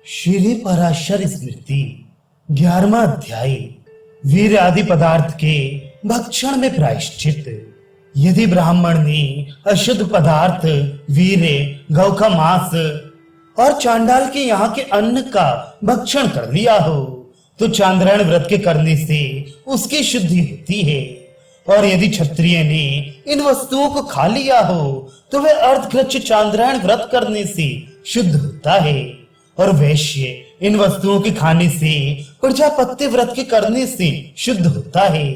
श्री पराशर स्मृति 11वां अध्याय वीर आदि पदार्थ के भक्षण में प्रायश्चित। यदि ब्राह्मण ने अशुद्ध पदार्थ वीर गौ का मांस और चांडाल के यहाँ के अन्न का भक्षण कर लिया हो तो चांद्रायण व्रत के करने से उसकी शुद्धि होती है। और यदि क्षत्रिय ने इन वस्तुओं को खा लिया हो तो वह अर्धकृच्छ चांद्रायण व्रत करने से शुद्ध होता है। और वैश्य इन वस्तुओं के खाने से प्रजापत्य व्रत के करने से शुद्ध होता है।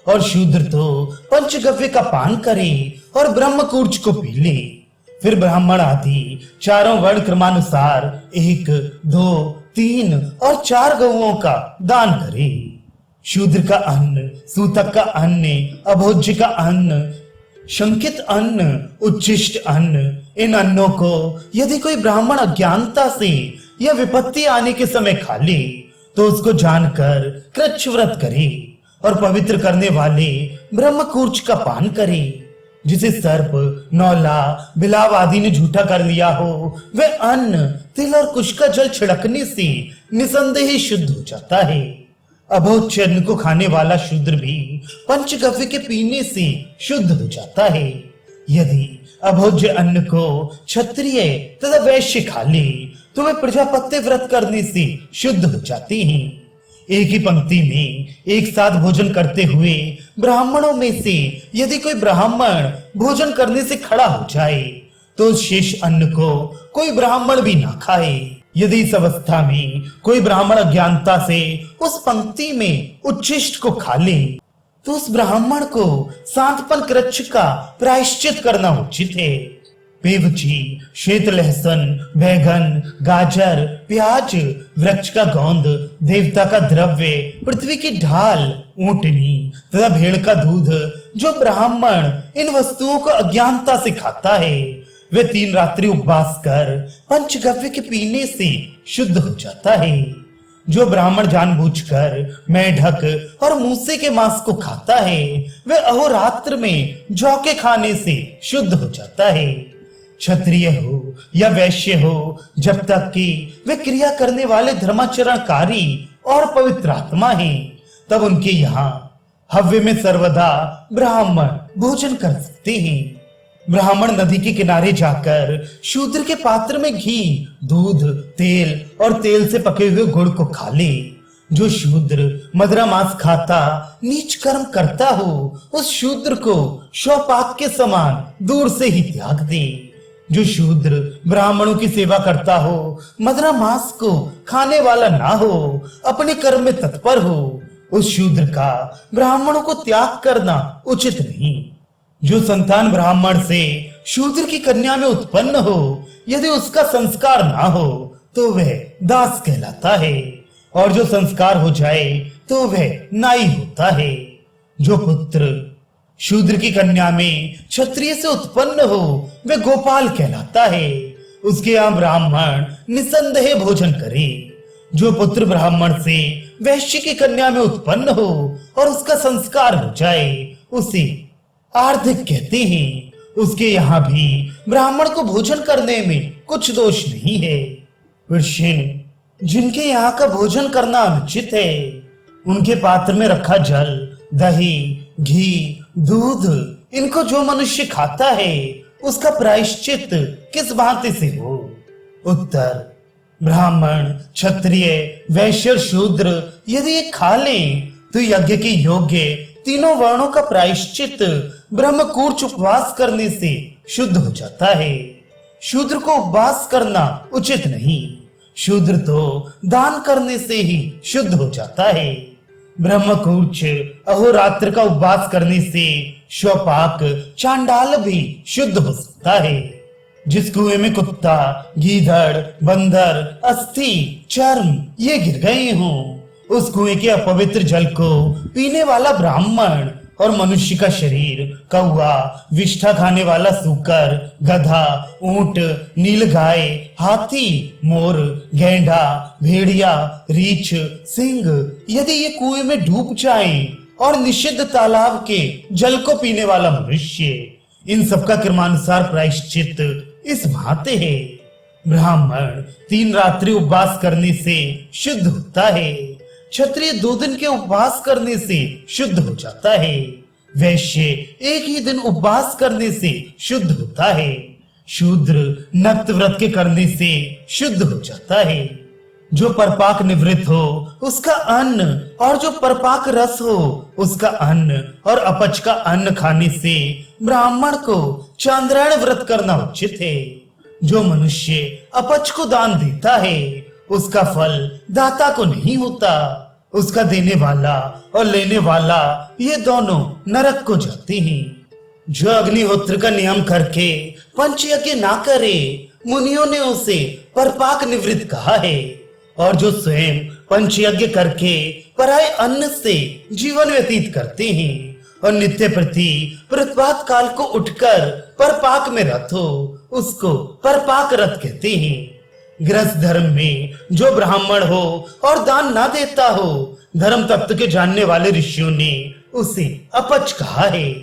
और शूद्र तो पंचगव्य का पान करे और ब्रह्मकूर्च को पी ले। फिर ब्राह्मण आदि चारों वर्ण क्रमानुसार 1, 2, 3 और 4 गौओं का दान करे। शूद्र का अन्न, सूतक का अन्न, अभोज्य का अन्न, शंकित अन्न, उच्छिष्ट अन्न, इन अन्नों को यदि कोई ब्राह्मण अज्ञानता से या विपत्ति आने के समय खा ले तो उसको जानकर कृच्छ व्रत करे और पवित्र करने वाले ब्रह्मकूर्च का पान करे। जिसे सर्प, नौला, बिलाव आदि ने झूठा कर लिया हो वह अन्न, तिल और कुश का जल छिड़कने से निसंदेह शुद्ध हो जाता है। अभोज्य अन्न को खाने वाला शूद्र भी पंचगव्य के पीने से शुद्ध हो जाता है। यदि अभोज्य अन्न को क्षत्रिय तथा वैश्य खा ले तो वे प्रजापत्य व्रत करने से शुद्ध हो जाते हैं। एक ही पंक्ति में एक साथ भोजन करते हुए ब्राह्मणों में से यदि कोई ब्राह्मण भोजन करने से खड़ा हो जाए तो शेष अन्न को कोई ब्राह्मण भी ना खाए। यदि इस अवस्था में कोई ब्राह्मण अज्ञानता से उस पंक्ति में उच्छिष्ट को खा ले तो उस ब्राह्मण को सांतपन कृच्छ का प्रायश्चित करना उचित है। पेवची, श्वेत लहसुन, बैगन, गाजर, प्याज, वृक्ष का गोंद, देवता का द्रव्य, पृथ्वी की ढाल, ऊंटनी तथा भेड़ का दूध जो ब्राह्मण इन वस्तुओं को अज्ञानता से खाता है वे 3 रात्रि उपवास कर पंचगव्य के पीने से शुद्ध हो जाता है। जो ब्राह्मण जानबूझकर मेढक और मूसे के मांस को खाता है वे अहोरात्र में जौ के खाने से शुद्ध हो जाता है। क्षत्रिय हो या वैश्य हो जब तक कि वे क्रिया करने वाले धर्माचरणकारी और पवित्र आत्मा हैं तब उनके यहाँ हव्य में सर्वदा ब्राह्मण भोजन कर सकते हैं। ब्राह्मण नदी के किनारे जाकर शूद्र के पात्र में घी, दूध, तेल और तेल से पके हुए गुड़ को खा ले। जो शूद्र मदरा मांस खाता नीच कर्म करता हो उस शूद्र को शवपाक के समान दूर से ही त्याग दे। जो शूद्र ब्राह्मणों की सेवा करता हो, मदरा मांस को खाने वाला ना हो, अपने कर्म में तत्पर हो, उस शूद्र का ब्राह्मणों को त्याग करना उचित नहीं। जो संतान ब्राह्मण से शूद्र की कन्या में उत्पन्न हो यदि उसका संस्कार ना हो तो वह दास कहलाता है और जो संस्कार हो जाए तो वह नाई होता है। जो पुत्र शूद्र की कन्या में क्षत्रिय से उत्पन्न हो वह गोपाल कहलाता है। उसके यहाँ ब्राह्मण निसंदेह भोजन करे। जो पुत्र ब्राह्मण से वैश्य की कन्या में उत्पन्न हो और उसका संस्कार हो जाए उसे आर्थिक कहते हैं। उसके यहाँ भी ब्राह्मण को भोजन करने में कुछ दोष नहीं है। वृषिण जिनके यहाँ का भोजन करना अनुचित है उनके पात्र में रखा जल, दही, घी, दूध इनको जो मनुष्य खाता है उसका प्रायश्चित किस भांति से हो? उत्तर: ब्राह्मण, क्षत्रिय, वैश्य, शूद्र यदि ये खा लें तो यज्ञ के योग्य तीनों वर्णों का प्रायश्चित ब्रह्मकूर्च उपवास करने से शुद्ध हो जाता है। शूद्र को उपवास करना उचित नहीं। शूद्र तो दान करने से ही शुद्ध हो जाता है। ब्रह्मकूर्च अहोरात्र का उपवास करने से शवपाक चांडाल भी शुद्ध हो सकता है। जिस कुएं में कुत्ता, गीदड़, बंदर, अस्थि, चर्म ये गिर गए हों उस कुएं के अपवित्र जल को पीने वाला ब्राह्मण और मनुष्य का शरीर कौवा, विष्ठा खाने वाला सूकर, गधा, ऊंट, नीलगाय, हाथी, मोर, गेंडा, भेड़िया, रीछ, सिंह यदि ये कुएं में डूब जाएं और निषिद्ध तालाब के जल को पीने वाला मनुष्य इन सबका क्रमानुसार प्रायश्चित इस भांति है। ब्राह्मण 3 रात्रि उपवास करने से शुद्ध होता है। क्षत्रिय 2 दिन के उपवास करने से शुद्ध हो जाता है। वैश्य 1 ही दिन उपवास करने से शुद्ध होता है। शूद्र नक्त व्रत के करने से शुद्ध हो जाता है। जो परपाक निवृत्त हो उसका अन्न और जो परपाक रस हो उसका अन्न और अपच का अन्न खाने से ब्राह्मण को चांद्रायण व्रत करना उचित है। जो मनुष्य अपच को दान देता है उसका फल दाता को नहीं होता। उसका देने वाला और लेने वाला ये दोनों नरक को जाते हैं। जो अग्निहोत्र का नियम करके पंचयज्ञ ना करे मुनियों ने उसे परपाक निवृत्त कहा है। और जो स्वयं पंचयज्ञ करके पराये अन्न से जीवन व्यतीत करते हैं और नित्य प्रति प्रभात काल को उठकर परपाक में रत हो उसको परपाक रत कहते हैं। गृहस्थ धर्म में जो ब्राह्मण हो और दान ना देता हो धर्म तत्व के जानने वाले ऋषियों ने उसे अपच कहा है।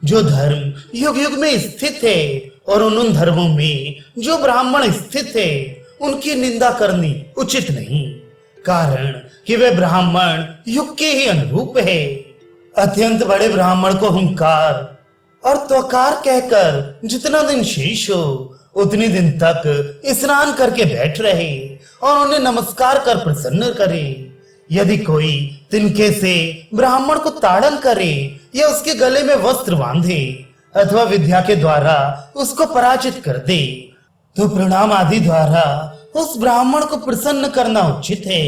जो धर्म युग युग में स्थित है और उन धर्मों में जो ब्राह्मण स्थित है उनकी निंदा करनी उचित नहीं, कारण कि वे ब्राह्मण युग के ही अनुरूप है। अत्यंत बड़े ब्राह्मण को हुंकार और त्वकार कहकर जितना दिन शेष हो उतने दिन तक स्नान करके बैठ रहे और उन्हें नमस्कार कर प्रसन्न करे। यदि कोई तिनके से ब्राह्मण को ताड़न करे या उसके गले में वस्त्र बांधे अथवा विद्या के द्वारा उसको पराजित कर दे तो प्रणाम आदि द्वारा उस ब्राह्मण को प्रसन्न करना उचित है।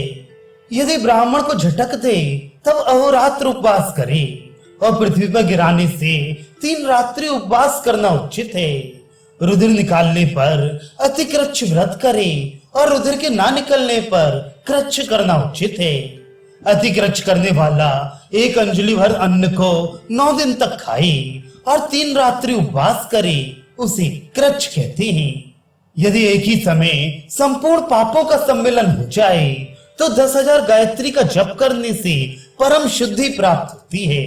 यदि ब्राह्मण को झटक दे तब अहोरात्र उपवास करे और पृथ्वी पर गिराने से 3 रात्रि उपवास करना उचित है। रुधिर निकालने पर अतिकृच्छ व्रत करे और रुधिर के ना निकलने पर कृच्छ करना उचित है। अतिकृच्छ करने वाला 1 अंजलि भर अन्न को 9 दिन तक खाए और 3 रात्रि उपवास करे उसे कृच्छ कहते हैं। यदि एक ही समय संपूर्ण पापों का सम्मिलन हो जाए तो 10,000 गायत्री का जप करने से परम शुद्धि प्राप्त होती है।